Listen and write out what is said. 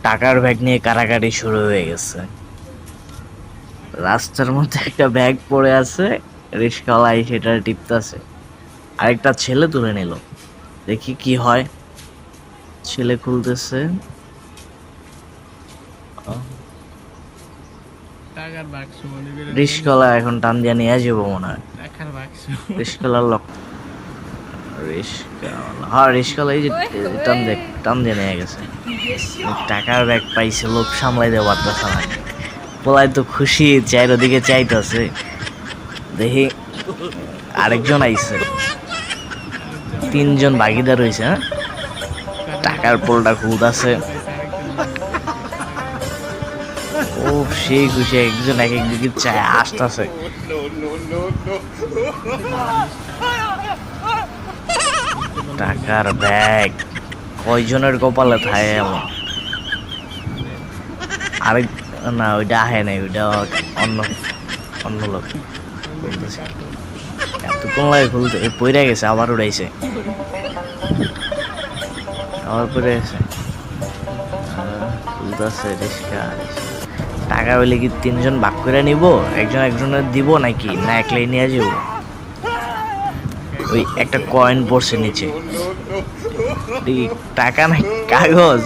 টাকার ব্যাগ নিয়ে কারাকারি শুরু হয়ে গেছে। রাস্তার মধ্যে একটা ব্যাগ পড়ে আছে, রিস্কাওয়ালা সেটা টিপতেছে, আরেকটা ছেলে তুলে নিল। দেখি কি হয়। ছেলে খুলতেছে, টাকার বাক্স মনে করে নিয়ে নিছে। রিস্কাওয়ালা এখন টান দিয়ে নিয়ে যাবো মনে হয়। টাকার বাক্স। রিস্কাওয়ালার লোক, রিস্কাওয়ালা, হ্যাঁ রিস্কাওয়ালা এই যে টান দিয়ে নিয়ে গেছে। টাকার ব্যাগ পাইছে, লোক সামলাই দেওয়া পারতেছে না। পোলায় তো খুশি, চাইরদিকে চাইতেছে। দেখি আরেকজন আইছে, তিনজন ভাগিদার হইছে। হ্যাঁ, টাকার পোলটা খুলতেছে। ও সেই খুশি, একজন এক একদিকে চায় আসতেছে। টাকার ব্যাগ কয়জনের কপালে থাকে এমন। আরেক, না ওইটা আহে নাই, ওইটা অন্য অন্য লোক। বলতেছে এতক্ষণ লাগে খুলতে, পইরা গেছে, আবার উড়াইছে, আবার পড়ে গেছে। খুলতেছে রিস্কা। টাকা হইলে কি তিনজন ভাগ করে নিব, একজন একজনের দিব নাকি, না একলাই নিয়ে যাবো? ওই একটা কয়েন পড়ছে নিচে, টাকা না কাগজ।